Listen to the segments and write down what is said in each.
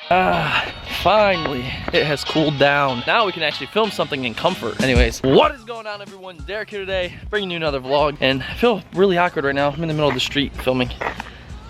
Finally, it has cooled down. Now we can actually film something in comfort. Anyways, what is going on, everyone? Derek here today, bringing you another vlog, and I feel really awkward right now. I'm in the middle of the street filming.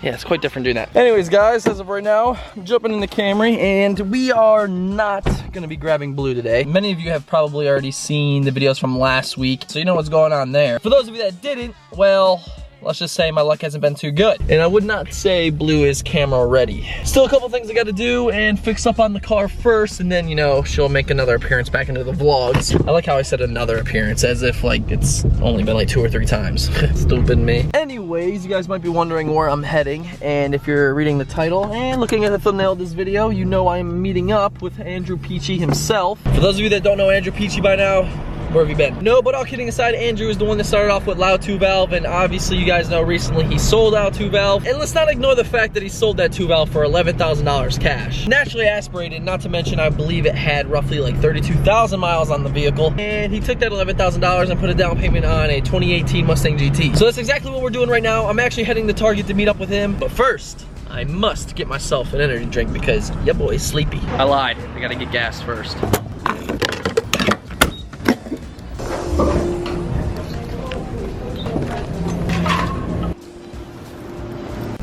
Yeah, it's quite different doing that. Anyways, guys, as of right now, I'm jumping in the Camry, and we are not gonna be grabbing blue today. Many of you have probably already seen the videos from last week, so you know what's going on there. For those of you that didn't, well, let's just say my luck hasn't been too good. And I would not say blue is camera ready. Still a couple things I gotta do and fix up on the car first, and then, you know, she'll make another appearance back into the vlogs. I like how I said another appearance, as if like it's only been like 2 or 3 times. Stupid me. Anyways, you guys might be wondering where I'm heading, and if you're reading the title and looking at the thumbnail of this video, you know I'm meeting up with Andrew Peachy himself. For those of you that don't know Andrew Peachy by now, where have you been? No, but all kidding aside, Andrew is the one that started off with Loud 2 valve, and obviously you guys know recently he sold out 2 valve. And let's not ignore the fact that he sold that 2 valve for $11,000 cash. Naturally aspirated, not to mention I believe it had roughly like 32,000 miles on the vehicle. And he took that $11,000 and put a down payment on a 2018 Mustang GT. So that's exactly what we're doing right now. I'm actually heading to Target to meet up with him. But first, I must get myself an energy drink because your boy's sleepy. I lied, I gotta get gas first.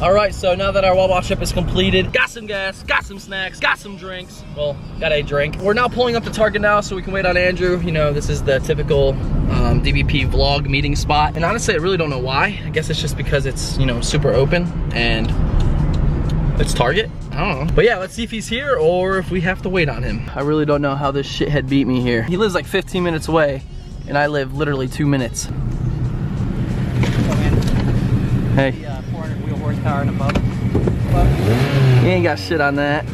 Alright, so now that our Wawa trip is completed, got some gas, got some snacks, got some drinks. Well, got a drink. We're now pulling up to Target now so we can wait on Andrew. You know, this is the typical DBP vlog meeting spot. And honestly, I really don't know why. I guess it's just because it's, you know, super open and it's Target. I don't know. But yeah, let's see if he's here or if we have to wait on him. I really don't know how this shithead beat me here. He lives like 15 minutes away and I live literally 2 minutes. Hey. 400 wheel horsepower and above. You ain't got shit on that.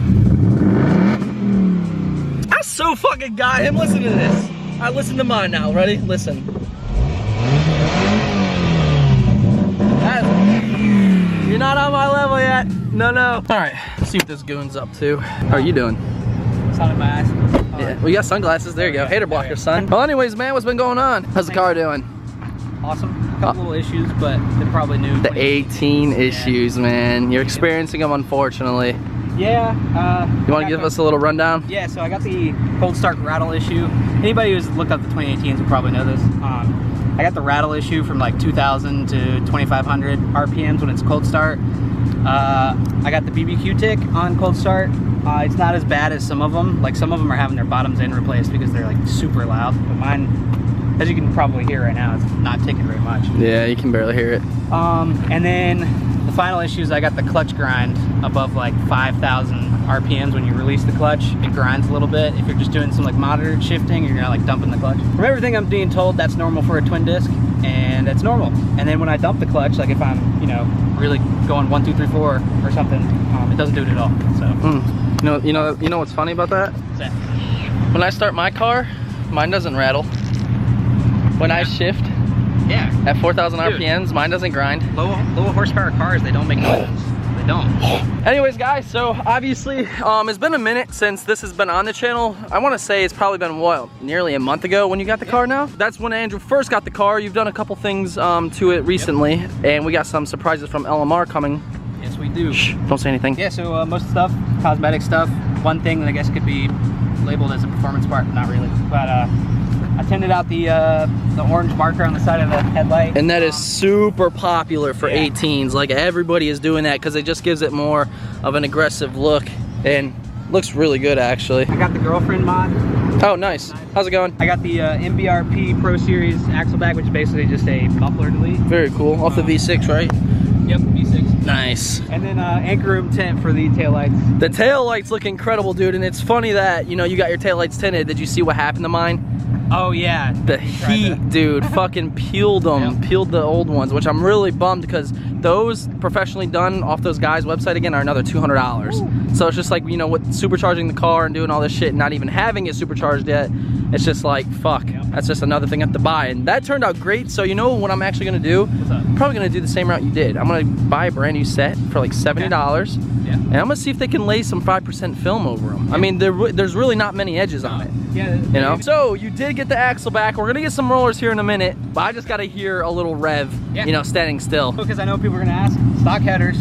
I so fucking got him. Listen to this. Alright, listen to mine now. Ready? Listen. You're not on my level yet. No, no. Alright, let's see what this goon's up to. How are you doing? Sun in my eyes. Yeah, well, you got sunglasses. There you go. Hater blocker, son. Well, anyways, man, what's been going on? How's the car doing? Awesome. A couple little issues, but they're probably new. The 18 issues, man. You're experiencing them, unfortunately. Yeah. You want to give us a little rundown? Yeah, so I got the cold start rattle issue. Anybody who's looked up the 2018s will probably know this. I got the rattle issue from like 2,000 to 2,500 RPMs when it's cold start. I got the BBQ tick on cold start. It's not as bad as some of them. Like some of them are having their bottoms end replaced because they're like super loud. But mine, as you can probably hear right now, it's not ticking very much. Yeah, you can barely hear it. And then the final issue is I got the clutch grind above like 5,000 RPMs. When you release the clutch, it grinds a little bit. If you're just doing some like monitored shifting, you're not like dumping the clutch. From everything I'm being told, that's normal for a twin disc, and that's normal. And then when I dump the clutch, like if I'm, you know, really going 1, 2, 3, 4 or something, it doesn't do it at all. So. You know what's funny about that? What's that? When I start my car, mine doesn't rattle. When I shift, yeah, at 4,000 RPMs, mine doesn't grind. Low horsepower cars, they don't make noises. They don't. Anyways, guys, so obviously, it's been a minute since this has been on the channel. I want to say it's probably been, what, nearly a month ago when you got the car now? That's when Andrew first got the car. You've done a couple things to it recently, and we got some surprises from LMR coming. Yes, we do. Shh, don't say anything. Yeah, so most stuff, cosmetic stuff. One thing that I guess could be labeled as a performance part, but not really. But I tinted out the orange marker on the side of the headlight. And that is super popular for 18s. Like everybody is doing that because it just gives it more of an aggressive look and looks really good actually. I got the girlfriend mod. Oh, nice. How's it going? I got the MBRP Pro Series axle back, which is basically just a muffler delete. Very cool. Off the V6, right? Yep, V6. Nice. And then anchor room tint for the taillights. The taillights look incredible, dude. And it's funny that, you know, you got your taillights tinted. Did you see what happened to mine? Oh yeah. The heat, dude, fucking peeled them. Yep. Peeled the old ones, which I'm really bummed because those professionally done off those guys' website again are another $200. Ooh. So it's just like, you know, with supercharging the car and doing all this shit and not even having it supercharged yet, it's just like, fuck, that's just another thing I have to buy. And that turned out great. So you know what I'm actually gonna do? What's up? I'm probably gonna do the same route you did. I'm gonna buy a brand new set for like $70. Yeah. And I'm gonna see if they can lay some 5% film over them. Yeah. I mean, there's really not many edges on it. Yeah. You know? So you did get the axle back. We're gonna get some rollers here in a minute, but I just gotta hear a little rev, you know, standing still. Because I know people are gonna ask, stock headers,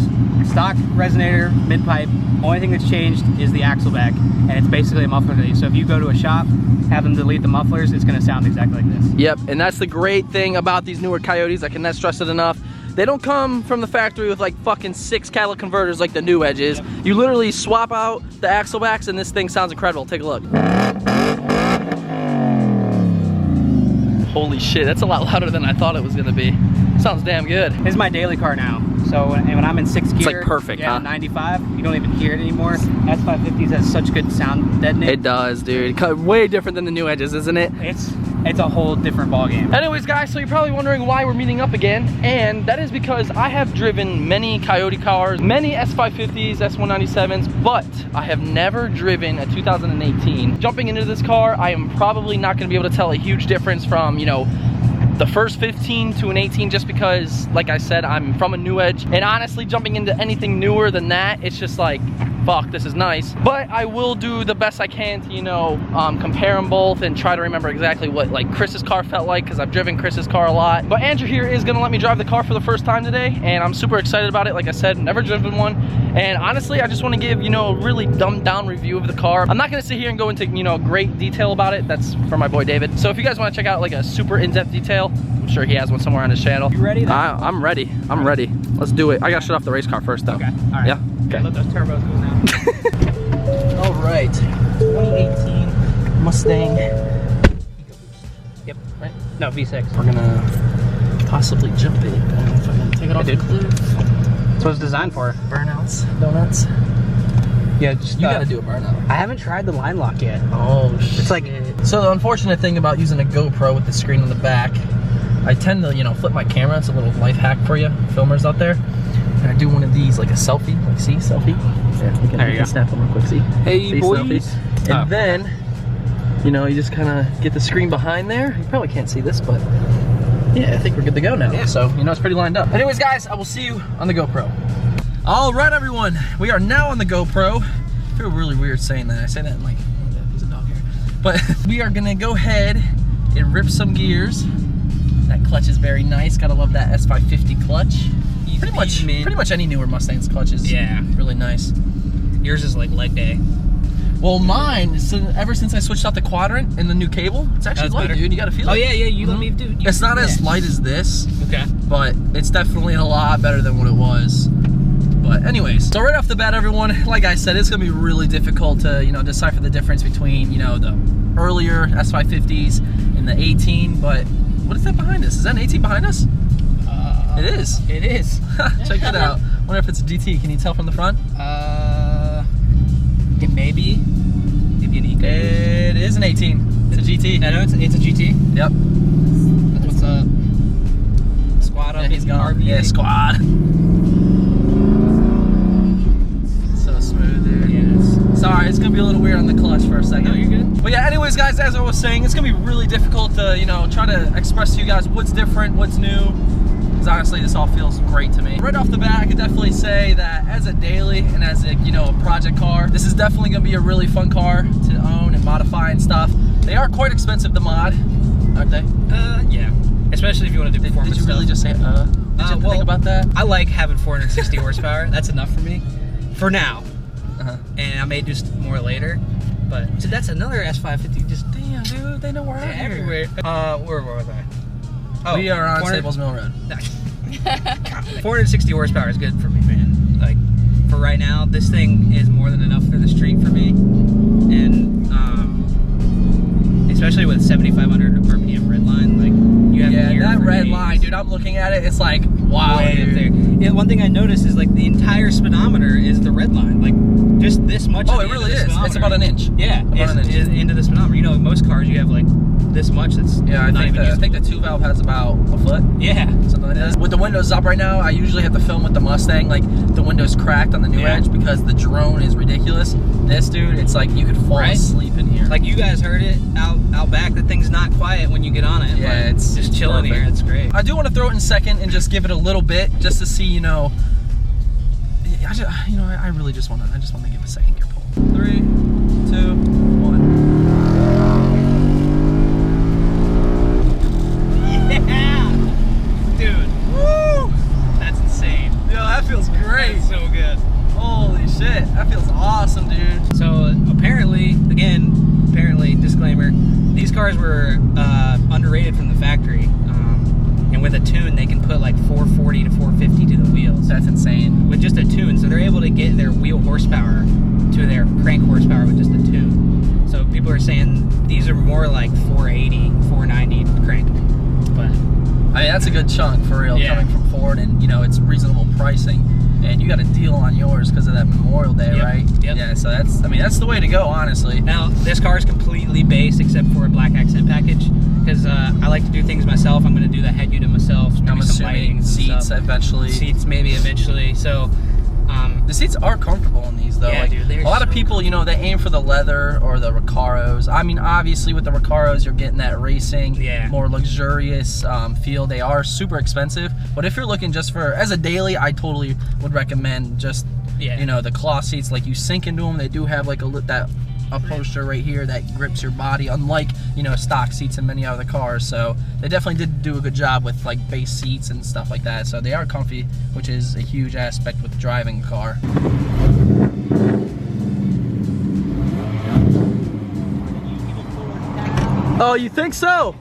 stock resonator, mid-pipe, only thing that's changed is the axle back, and it's basically a muffler delete. So if you go to a shop, have them delete the mufflers, it's gonna sound exactly like this. Yep, and that's the great thing about these newer Coyotes. I cannot stress it enough. They don't come from the factory with like fucking 6 catalytic converters like the new Edges. Yep. You literally swap out the axle backs and this thing sounds incredible. Take a look. Holy shit, that's a lot louder than I thought it was gonna be. Sounds damn good. This is my daily car now. So when I'm in 6th gear, it's like perfect, yeah, huh? 95, you don't even hear it anymore. S550s has such good sound deadening. It does, dude. Way different than the new Edges, isn't it? It's a whole different ballgame. Anyways, guys, so you're probably wondering why we're meeting up again, and that is because I have driven many Coyote cars, many S550s, S197s, but I have never driven a 2018. Jumping into this car, I am probably not gonna be able to tell a huge difference from, you know, the first 15 to an 18, just because, like I said, I'm from a new Edge, and honestly, jumping into anything newer than that, it's just like, fuck, this is nice. But I will do the best I can to, you know, compare them both and try to remember exactly what like Chris's car felt like, because I've driven Chris's car a lot. But Andrew here is gonna let me drive the car for the first time today, and I'm super excited about it. Like I said, never driven one, and honestly, I just want to give, you know, a really dumbed down review of the car. I'm not gonna sit here and go into, you know, great detail about it. That's for my boy David. So if you guys want to check out like a super in-depth detail, I'm sure he has one somewhere on his channel. You ready? I'm ready. I'm ready. Let's do it. I gotta shut off the race car first though. Okay. All right. Yeah. Okay. Let those turbos go now. All right. 2018 Mustang. Yep. Right. No, V6. We're gonna possibly jump it. I don't know if I'm gonna take it off the cliff. That's what it's designed for. Burnouts, donuts. Yeah, just you gotta do a burnout. I haven't tried the line lock yet. Oh shit. It's like, so the unfortunate thing about using a GoPro with the screen on the back, I tend to, you know, flip my camera. It's a little life hack for you filmers out there. And I do one of these, like a selfie, like see, selfie. Yeah, we can snap them real quick, see? Hey see, boys. Selfie. And then, you know, you just kind of get the screen behind there. You probably can't see this, but yeah, I think we're good to go now. Yeah. So, you know, it's pretty lined up. Anyways, guys, I will see you on the GoPro. All right, everyone, we are now on the GoPro. I feel really weird saying that. I say that in like, there's a dog here. But we are gonna go ahead and rip some gears. That clutch is very nice. Gotta love that S550 clutch. Pretty much any newer Mustang's clutch is really nice. Yours is like leg day. Well, mine, ever since I switched out the quadrant and the new cable, it's actually light, dude. You gotta feel it. Oh yeah, you let me do. It's not as light as this. Okay. But it's definitely a lot better than what it was. But anyways, so right off the bat, everyone, like I said, it's gonna be really difficult to, you know, decipher the difference between, you know, the earlier S550s and the 18. But what is that behind us? Is that an 18 behind us? It is. It is. Check it out. Wonder if it's a GT. Can you tell from the front? It may be. Maybe an Eco. It is an 18. It's a GT. I know it's a GT. Yep. What's up? Squad up. Yeah, he's gone. RV. Yeah, squad. So smooth, dude. Yes. Sorry, it's gonna be a little weird on the clutch for a second. No, you're good. But yeah, anyways, guys, as I was saying, it's gonna be really difficult to, you know, try to express to you guys what's different, what's new. Because honestly, this all feels great to me. Right off the bat, I could definitely say that as a daily and as a, you know, a project car, this is definitely gonna be a really fun car to own and modify and stuff. They are quite expensive to mod, aren't they? Yeah. Especially if you want to do performance stuff. Did you really just say, Did you have to think about that? I like having 460 horsepower. That's enough for me. For now. And I may do more later. But so that's another S550. Just damn, dude, they know we're out here. Everywhere. Where was I? Oh, we are on Stables Mill Road. 460 horsepower is good for me, man. Like, for right now, this thing is more than enough for the street for me. And, especially with 7,500 RPM red line, like, you have that red line, dude, I'm looking at it, it's like, wow. Way up there. Yeah, one thing I noticed is, like, the entire speedometer is the red line. Like, just this much. Oh, it really is. It's about an inch. Yeah, about an inch. Into the speedometer. You know, most cars, you have, like, this much that's I think the 2-valve has about a foot. Yeah. Something like that. With the windows up right now, I usually have to film with the Mustang, like the windows cracked on the new Edge because the drone is ridiculous. This, dude, it's like you could fall asleep in here. Like you guys heard it out back, the thing's not quiet when you get on it. Yeah, it's just chilling here. It's great. I do want to throw it in second and just give it a little bit just to see, you know, I really just want to give it a second gear pull. 3, 2, 1. That feels great. That's so good. Holy shit, that feels awesome, dude. So apparently, disclaimer, these cars were underrated from the factory. And with a tune, they can put like 440 to 450 to the wheels. That's insane. With just a tune, so they're able to get their wheel horsepower to their crank horsepower with just a tune. So people are saying these are more like 480, 490 crank. But I mean, that's a good chunk for real, Yeah. coming from Ford, and you know, it's reasonable pricing. And you got a deal on yours because of that Memorial Day, Yep. right? Yep. Yeah, so that's, I mean, that's the way to go, honestly. now this car is completely base except for a black accent package because I like to do things myself. I'm going to do the head unit myself. Maybe I'm some assuming lighting, seats eventually. Seats maybe eventually. So. The seats are comfortable in these though. Yeah, like, dude, they're a lot of so people, you know, they aim for the leather or the Recaros. I mean, obviously with the Recaros, you're getting that racing, Yeah. more luxurious feel. They are super expensive, but if you're looking just for, as a daily, I totally would recommend just, Yeah. you know, the cloth seats. Like, you sink into them. They do have like that upholster right here that grips your body, unlike, you know, stock seats in many other cars. So they definitely did do a good job with like base seats and stuff like that. So they are comfy, which is a huge aspect with driving a car. Oh, you think so?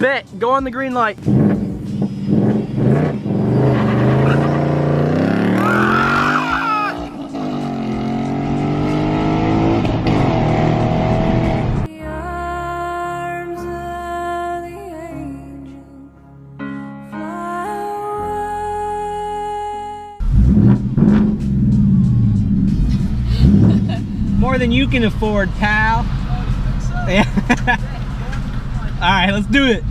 Bet. Go on the green light. More than you can afford, pal. Yeah. All right, let's do it.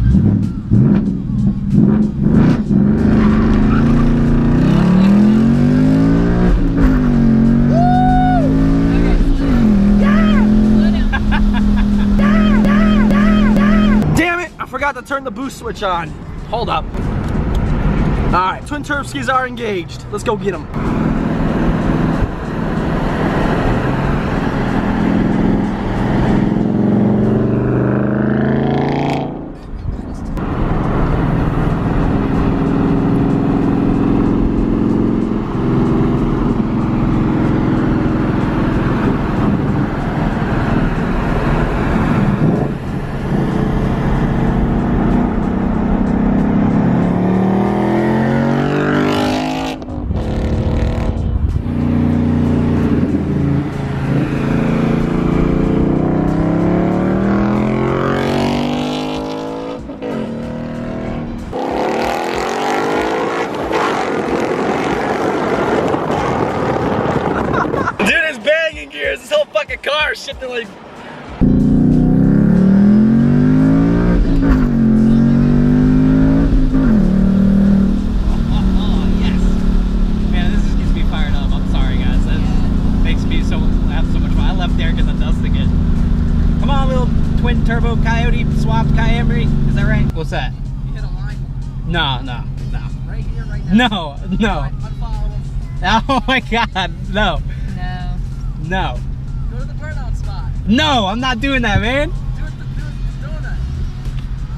Damn it! I forgot to turn the boost switch on. Hold up. All right, twin turbo skis are engaged. Let's go get them. This whole fucking car is shifting like. Twin turbo Coyote swapped Camry. Is that right? What's that? You hit a line. No. Right here, right now. No. Unfollow him. Oh my God, no. No. Go to the burnout spot. No, I'm not doing that, man. Do the donut.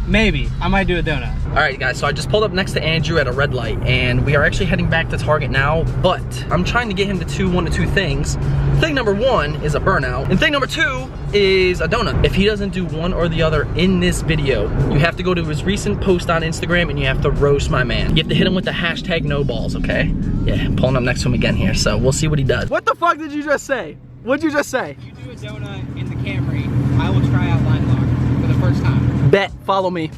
Maybe. I might do a donut. All right, guys, so I just pulled up next to Andrew at a red light, and we are actually heading back to Target now, but I'm trying to get him to do one of two things. Thing number one is a burnout, and thing number two is a donut. If he doesn't do one or the other in this video, you have to go to his recent post on Instagram and you have to roast my man. You have to hit him with the hashtag no balls, okay? Yeah, I'm pulling up next to him again here, so we'll see what he does. What the fuck did you just say? What'd you just say? You do a donut in the Camry, I will try out line lock for the first time. Bet, follow me.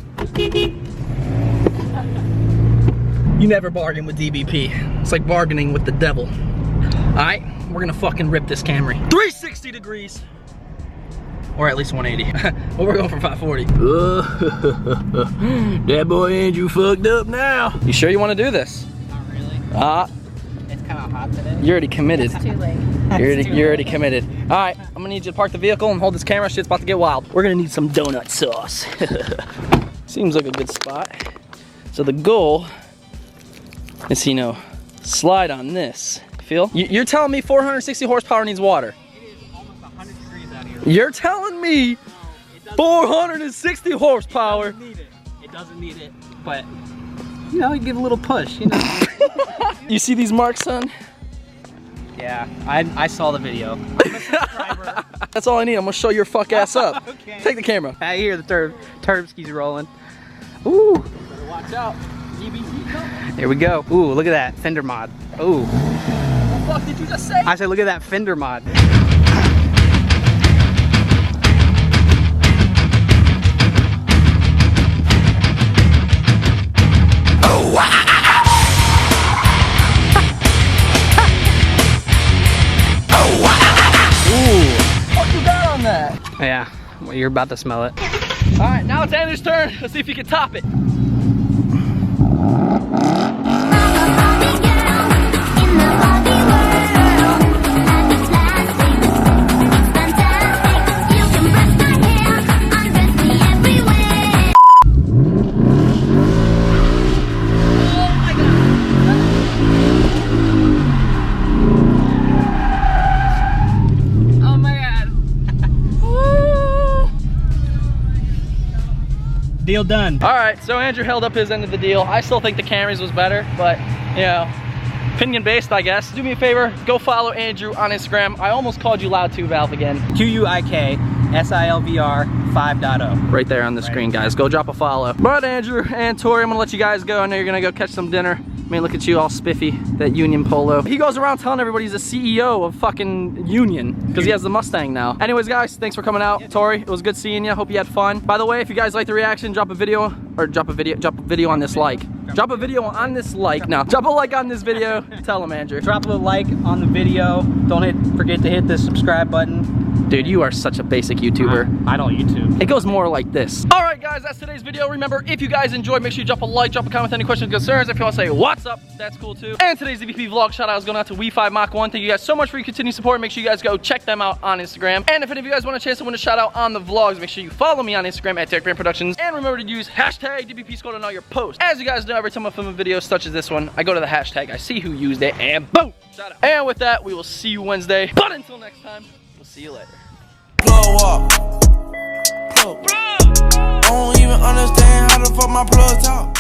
You never bargain with DBP. It's like bargaining with the devil. All right, we're gonna fucking rip this Camry. 360 degrees. Or at least 180. Well, we're going for 540. That boy Andrew fucked up now. You sure you wanna do this? Not really. It's kind of hot today. You're already committed. Too late. You're already committed. All right, I'm gonna need you to park the vehicle and hold this camera. Shit's about to get wild. We're gonna need some donut sauce. Seems like a good spot. So the goal is, you know, slide on this. Feel? You're telling me 460 horsepower needs water? It is almost 100 degrees out here. You're telling me 460 horsepower? It doesn't need it. It doesn't need it, but you know, you give a little push, you know. You see these marks, son? Yeah, I saw the video. I'm a subscriber. That's all I need. I'm gonna show your fuck ass up. Okay. Take the camera. I hear the Turbski's rolling. Ooh. Better watch out. Here we go. Ooh, look at that fender mod. Ooh. What the fuck did you just say? I said, look at that fender mod. Oh, wow. Oh, wow. Ooh. What you got on that? Yeah, well, you're about to smell it. All right, now it's Andrew's turn. Let's see if he can top it. Deal done. All right, so Andrew held up his end of the deal. I still think the Camrys was better, but you know, opinion based, I guess. Do me a favor, go follow Andrew on Instagram. I almost called you Loud 2 Valve again. QUIKSILVR 5.0. Right there on the screen, guys. Go drop a follow. But Andrew and Tori, I'm gonna let you guys go. I know you're gonna go catch some dinner. I mean, look at you all spiffy, that Union polo. He goes around telling everybody he's the CEO of fucking Union because he has the Mustang now. Anyways, guys, thanks for coming out. Tori, it was good seeing you. Hope you had fun. By the way, if you guys like the reaction, drop a video on this like. Drop a video on this like. Now, drop a like on this video. Tell him, Andrew. Drop a like on the video. Don't forget to hit the subscribe button. Dude, you are such a basic YouTuber. I don't YouTube. It goes more like this. All right, guys, that's today's video. Remember, if you guys enjoyed, make sure you drop a like, drop a comment with any questions, concerns. If you want to say what's up, that's cool too. And today's EVP vlog shout out is going out to We5 Mach 1. Thank you guys so much for your continued support. Make sure you guys go check them out on Instagram. And if any of you guys want a chance to win a shout out on the vlogs, make sure you follow me on Instagram at DerekBaranProductions. And remember to use hashtag DBP Squad on all your posts. As you guys know, every time I film a video such as this one, I go to the hashtag, I see who used it, and boom, shout out. And with that, we will see you Wednesday. But until next time, we'll see you later. Blow up. I don't even understand how the fuck my plug talk.